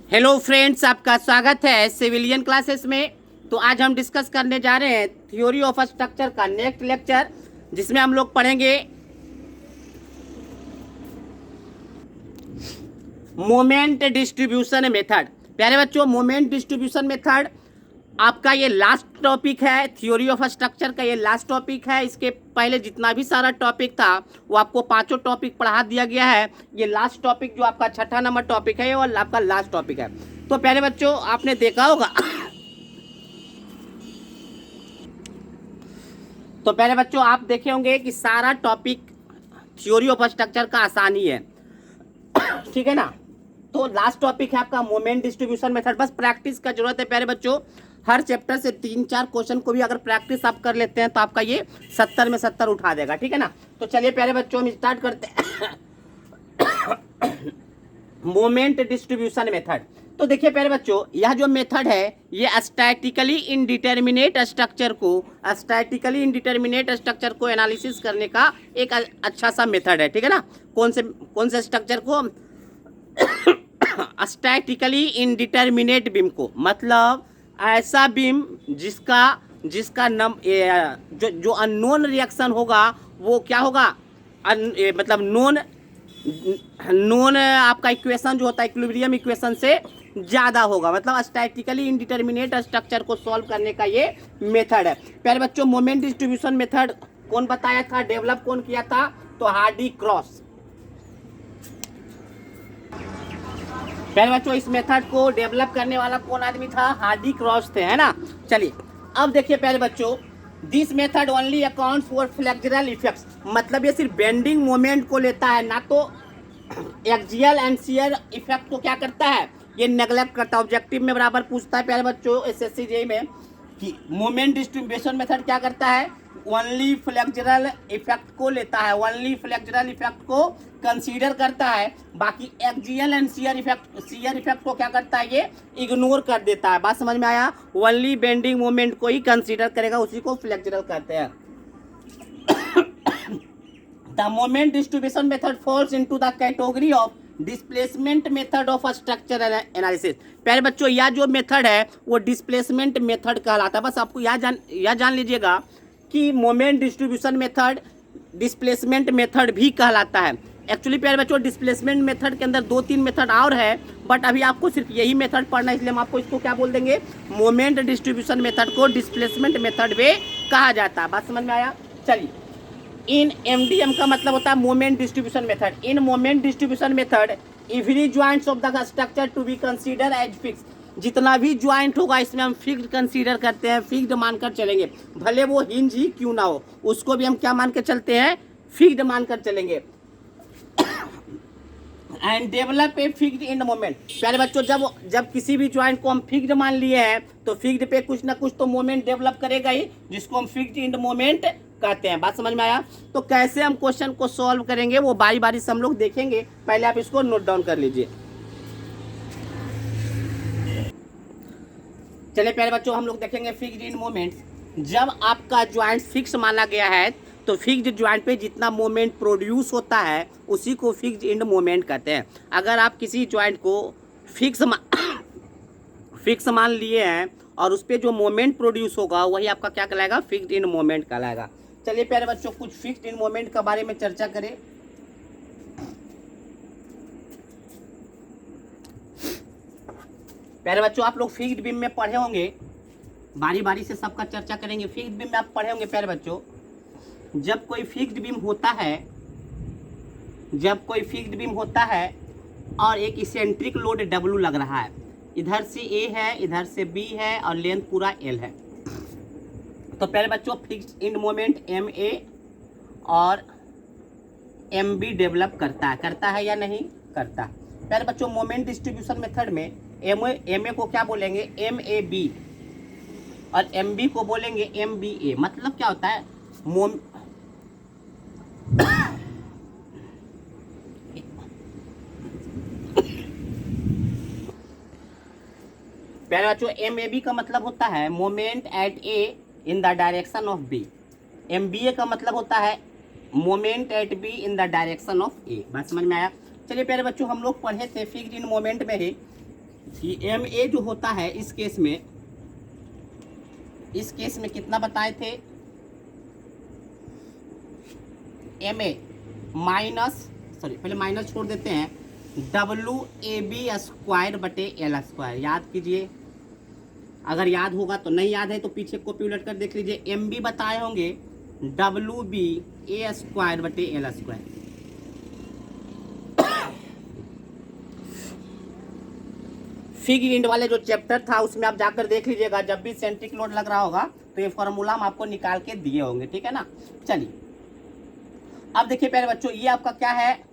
Hello friends, आपका स्वागत है सिविलियन क्लासेस में। तो आज हम डिस्कस करने जा रहे हैं थ्योरी ऑफ स्ट्रक्चर का नेक्स्ट लेक्चर, जिसमें हम लोग पढ़ेंगे मोमेंट डिस्ट्रीब्यूशन मेथड। प्यारे बच्चों, मोमेंट डिस्ट्रीब्यूशन मेथड आपका ये लास्ट टॉपिक है। थ्योरी ऑफ स्ट्रक्चर का ये लास्ट टॉपिक है। इसके पहले जितना भी सारा टॉपिक था वो आपको पांचों टॉपिक पढ़ा दिया गया है। ये लास्ट टॉपिक जो आपका छठा नंबर टॉपिक है वो आपका लास्ट टॉपिक है। तो प्यारे बच्चों, आपने देखा होगा तो प्यारे बच्चों, आप देखे होंगे कि सारा टॉपिक थ्योरी ऑफ स्ट्रक्चर का आसानी है, ठीक है ना। तो लास्ट टॉपिक है आपका मोमेंट डिस्ट्रीब्यूशन मेथड। बस प्रैक्टिस का जरूरत है प्यारे बच्चों। हर चैप्टर से 3-4 क्वेश्चन को भी अगर प्रैक्टिस आप कर लेते हैं तो आपका ये 70 में 70 उठा देगा, ठीक है ना। तो चलिए प्यारे बच्चों, हम स्टार्ट करते हैं मोमेंट डिस्ट्रीब्यूशन मेथड। तो देखिए प्यारे बच्चों, यह जो मेथड है ये स्टैटिकली इनडिटर्मिनेट स्ट्रक्चर को एनालिसिस करने का एक अच्छा सा मेथड है, ठीक है ना। कौन से स्ट्रक्चर को? स्टैटिकली इनडिटर्मिनेट बीम को, मतलब ऐसा बीम जिसका जो अननोन रिएक्शन होगा वो क्या होगा, मतलब नोन आपका इक्वेशन जो होता है इक्विलिब्रियम इक्वेशन से ज़्यादा होगा। मतलब स्टैटिकली इनडिटर्मिनेट स्ट्रक्चर को सॉल्व करने का ये मेथड है। प्यारे बच्चों, मोमेंट डिस्ट्रीब्यूशन मेथड कौन बताया था, डेवलप कौन किया था? तो हार्डी क्रॉस। प्यारे बच्चों, इस मेथड को डेवलप करने वाला कौन आदमी था? हार्डी क्रॉस थे, है ना। चलिए अब देखिए प्यारे बच्चों, this method only accounts for flexural effects. मतलब ये सिर्फ बेंडिंग मोमेंट को लेता है, ना तो एक्सियल एंड शियर इफेक्ट को क्या करता है, ये नेग्लेक्ट करता है। ऑब्जेक्टिव में बराबर पूछता है प्यारे बच्चों एसएससी जेईई में कि मोमेंट डिस्ट्रीब्यूशन मेथड क्या करता है, ओनली फ्लेक्सुरल इफेक्ट को लेता है, ओनली फ्लेक्सुरल इफेक्ट को कंसीडर करता है। बाकी एक्सियल एंड शियर इफेक्ट को क्या करता है, ये इग्नोर कर देता है। बात समझ में आया? ओनली बेंडिंग मोमेंट को ही कंसीडर करेगा, उसी को फ्लेक्सुरल कहते हैं। The moment distribution method falls into the category of displacement method of structure analysis. प्यारे बच्चों, यह जो मेथड है वो डिस्प्लेसमेंट मेथड कहलाता है। बस आपको यह जान लीजिएगा कि moment distribution method displacement method भी कहलाता है। एक्चुअली प्यारे बच्चों, डिस्प्लेसमेंट मेथड के अंदर 2-3 मेथड और है, बट अभी आपको सिर्फ यही मेथड पढ़ना है, इसलिए हम आपको इसको क्या बोल देंगे, मोमेंट डिस्ट्रीब्यूशन मेथड को डिस्प्लेसमेंट मेथड भी कहा जाता है। बात समझ में आया? चलिए, इन एमडीएम का मतलब होता है moment distribution method. In moment distribution method every joints of the structure to be consider as fix. जितना भी ज्वाइंट होगा इसमें हम फिक्स्ड कंसीडर करते हैं, फिक्स्ड मानकर चलेंगे। भले वो हिंज ही क्यों ना हो, उसको भी हम क्या मान के चलते हैं, फिक्स्ड मानकर चलेंगे। And develop a fixed in moment. प्यारे बच्चों, जब किसी भी ज्वाइंट को हम फिक्स्ड मान लिए हैं तो फिक्स्ड पे कुछ ना कुछ तो मोमेंट डेवलप करेगा ही, जिसको हम फिक्स्ड इन मोमेंट कहते हैं। बात समझ में आया? तो कैसे हम क्वेश्चन को सॉल्व करेंगे वो बारी बारी से हम लोग देखेंगे। पहले आप इसको नोट डाउन कर लीजिए। चलिए प्यारे बच्चों, हम लोग देखेंगे फिक्स्ड इन मोमेंट। जब आपका ज्वाइंट फिक्स माना गया है तो फिक्स्ड ज्वाइंट पे जितना मोमेंट प्रोड्यूस होता है उसी को फिक्स्ड इंड मोमेंट कहते हैं। अगर आप किसी ज्वाइंट को फिक्स मान लिए हैं और उस पर जो मोमेंट प्रोड्यूस होगा वही आपका क्या कहलाएगा, फिक्स्ड इंड मोमेंट कहलाएगा। चलिए प्यारे बच्चों, कुछ फिक्स्ड इंड मोमेंट के बारे में चर्चा करें। प्यारे बच्चों, आप लोग फिक्स्ड बीम में पढ़े होंगे, बारी बारी से सबका चर्चा करेंगे। फिक्स्ड बीम में आप पढ़े होंगे प्यारे बच्चों, जब कोई फिक्स्ड बीम होता है और एक इसेंट्रिक लोड W लग रहा है, इधर से A है, इधर से B है और लेंथ पूरा L है, तो प्यारे बच्चों फिक्स्ड इंड मोमेंट MA और MB डेवलप करता है या नहीं करता? प्यारे बच्चों, मोमेंट डिस्ट्रीब्यूशन मेथड में MA को क्या बोलेंगे, MAB, और MB को बोलेंगे MBA। मतलब क्या होता है, प्यारे बच्चों, MAB का मतलब होता है moment at A in the direction of B। MBA का मतलब होता है moment at B in the direction of A। बात समझ में आया? चलिए प्यारे बच्चों, हम लोग पढ़े थे फिक्स्ड इन मोमेंट में ही कि एम ए जो होता है इस केस में कितना बताए थे, एम ए पहले माइनस छोड़ देते हैं, WAB² बटे L²। याद कीजिए, अगर याद होगा तो, नहीं याद है तो पीछे कॉपी उलट कर देख लीजिए। MB बताए होंगे WBA² बटे L²। फिक्स्ड इंड वाले जो चैप्टर था उसमें आप जाकर देख लीजिएगा, जब भी सेंट्रिक लोड लग रहा होगा तो ये फॉर्मूला हम आपको निकाल के दिए होंगे, ठीक है ना। चलिए अब देखिए प्यारे बच्चों, ये आपका क्या है,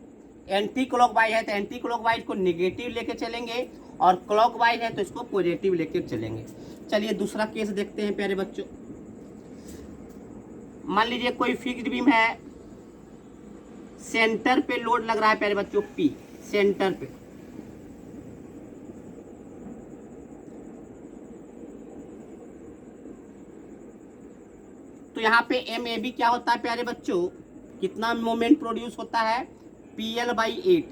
एंटी क्लॉकवाइज है तो एंटी क्लॉकवाइज को निगेटिव लेके चलेंगे, और क्लॉकवाइज है तो इसको पॉजिटिव लेके चलेंगे। चलिए दूसरा केस देखते हैं प्यारे बच्चों। मान लीजिए कोई फिक्स्ड बीम है, सेंटर पे लोड लग रहा है प्यारे बच्चों P, सेंटर पे। तो यहाँ पे MAB क्या होता है प्यारे बच्चों, कितना मोमेंट प्रोड्यूस होता है, PL/8।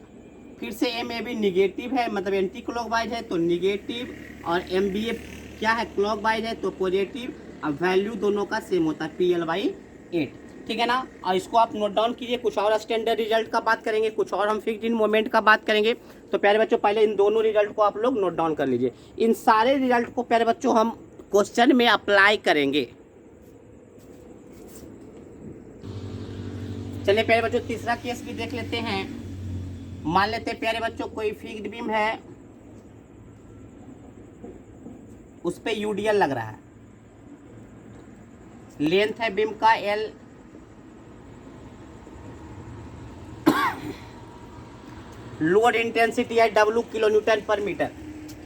फिर से MAB निगेटिव है, मतलब एंटी क्लॉकवाइज है तो निगेटिव, और MBA क्या है, क्लॉकवाइज है तो पॉजिटिव। अब वैल्यू दोनों का सेम होता है PL/8, ठीक है ना। और इसको आप नोट डाउन कीजिए, कुछ और स्टैंडर्ड रिजल्ट का बात करेंगे, कुछ और हम फिक्स्ड इन मोमेंट का बात करेंगे। तो प्यारे बच्चों पहले इन दोनों रिजल्ट को आप लोग नोट डाउन कर लीजिए। इन सारे रिजल्ट को प्यारे बच्चों हम क्वेश्चन में अप्लाई करेंगे। चलिए प्यारे बच्चों तीसरा केस भी देख लेते हैं। मान लेते हैं प्यारे बच्चों कोई फिक्स्ड बीम है, उस पे UDL लग रहा है, लेंथ है बीम का L, लोड इंटेंसिटी है W kN/मीटर।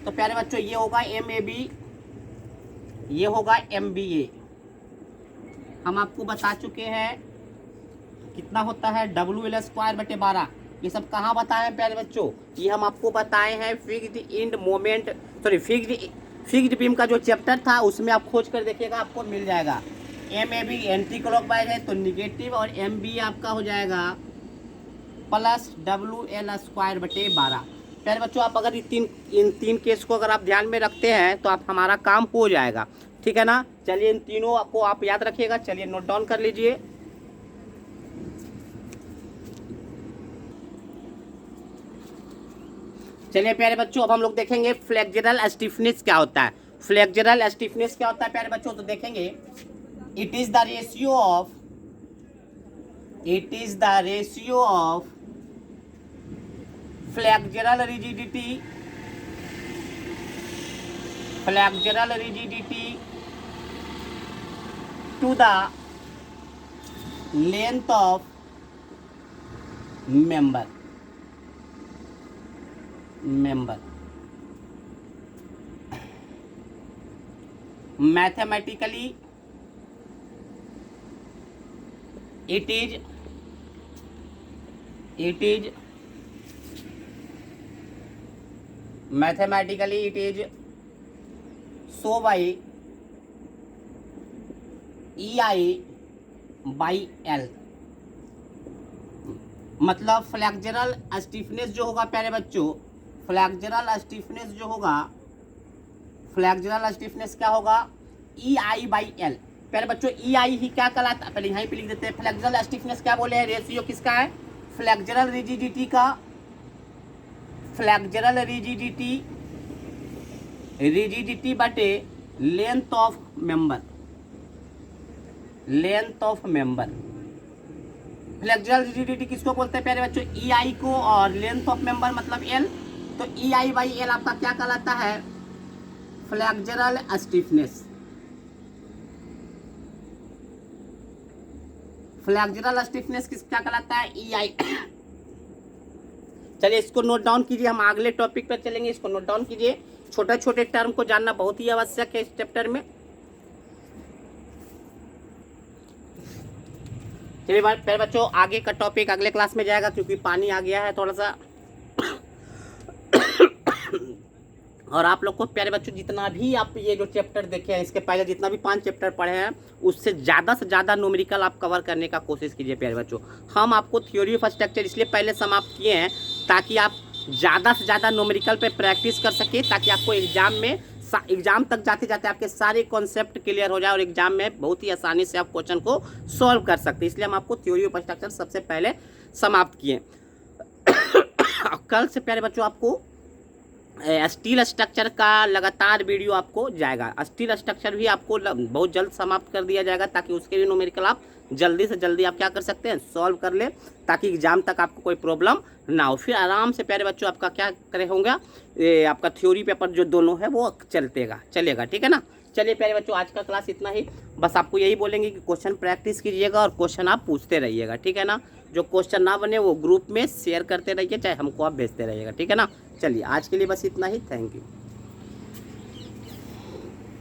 तो प्यारे बच्चों ये होगा MAB, ये होगा MBA। हम आपको बता चुके हैं कितना होता है, WL² बटे 12। ये सब कहाँ बताए हैं प्यारे बच्चों, ये हम आपको बताए हैं fixed end moment, sorry fixed beam का जो चैप्टर था उसमें आप खोज कर देखिएगा, आपको मिल जाएगा। MAB एंटी क्लॉकवाइज है तो निगेटिव, और MBA आपका हो जाएगा प्लस WL² बटे 12। प्यारे बच्चों आप अगर इन तीन केस को अगर आप ध्यान में रखते हैं तो आप हमारा काम हो जाएगा, ठीक है ना। चलिए इन तीनों को आप याद रखिएगा, चलिए नोट डाउन कर लीजिए। चलिए प्यारे बच्चों अब हम लोग देखेंगे फ्लेक्सुरल स्टिफनेस क्या होता है। फ्लेक्सुरल स्टिफनेस क्या होता है प्यारे बच्चों, तो देखेंगे it is the ratio of flexural rigidity to the length of member. Mathematically it is mathematically it is so by EI/L। मतलब फ्लेक्सुरल स्टिफनेस जो होगा प्यारे बच्चों, फ्लेक्सुरल स्टिफनेस क्या होगा, EI/L। प्यारे बच्चों EI ही क्या कहलाता है, पहले यहीं पे लिख देते हैं। फ्लेक्सुरल स्टिफनेस क्या बोले हैं, रेशियो किसका है, फ्लेक्सुरल रिजिडिटी का, फ्लेक्सुरल रिजिडिटी बटे length of member. Flexural rigidity किसको बोलते हैं प्यारे बच्चों, EI को, और लेंथ ऑफ मेंबर मतलब L। तो EI/L आपका क्या कहलाता है, फ्लेक्सुरल स्टिफनेस। फ्लेक्सुरल स्टिफनेस क्या कहलाता है, EI। चलिए इसको नोट डाउन कीजिए, हम अगले टॉपिक पर चलेंगे, इसको नोट डाउन कीजिए। छोटे छोटे टर्म को जानना बहुत ही आवश्यक है इस चैप्टर में। चलिए प्यारे बच्चों आगे का टॉपिक अगले क्लास में जाएगा, क्योंकि पानी आ गया है थोड़ा सा। और आप लोग को प्यारे बच्चों जितना भी आप ये जो चैप्टर देखे हैं, इसके पहले जितना भी 5 चैप्टर पढ़े हैं, उससे ज़्यादा से ज़्यादा न्यूमेरिकल आप कवर करने का कोशिश कीजिए प्यारे बच्चों। हम आपको थ्योरी ऑफ स्ट्रक्चर इसलिए पहले समाप्त किए हैं ताकि आप ज़्यादा से ज़्यादा न्यूमेरिकल पे प्रैक्टिस कर सके, ताकि आपको एग्जाम तक जाते जाते आपके सारे कॉन्सेप्ट क्लियर हो जाए और एग्जाम में बहुत ही आसानी से आप क्वेश्चन को सॉल्व कर सकते हैं। इसलिए हम आपको थ्योरी ऑफ स्ट्रक्चर सबसे पहले समाप्त किए। कल से प्यारे बच्चों आपको स्टील स्ट्रक्चर का लगातार वीडियो आपको जाएगा। स्टील स्ट्रक्चर भी आपको बहुत जल्द समाप्त कर दिया जाएगा, ताकि उसके भी न्यूमेरिकल आप जल्दी से जल्दी आप क्या कर सकते हैं, सॉल्व कर ले, ताकि एग्जाम तक आपको कोई प्रॉब्लम ना हो। फिर आराम से प्यारे बच्चों आपका क्या करे होगा, आपका थ्योरी पेपर जो दोनों है वो चलेगा, ठीक है ना। चलिए प्यारे बच्चों, आज का क्लास इतना ही। बस आपको यही बोलेंगे कि क्वेश्चन प्रैक्टिस कीजिएगा और क्वेश्चन आप पूछते रहिएगा, ठीक है ना। जो क्वेश्चन ना बने वो ग्रुप में शेयर करते रहिए, चाहे हमको आप भेजते रहिएगा, ठीक है ना। चलिए आज के लिए बस इतना ही। Thank you.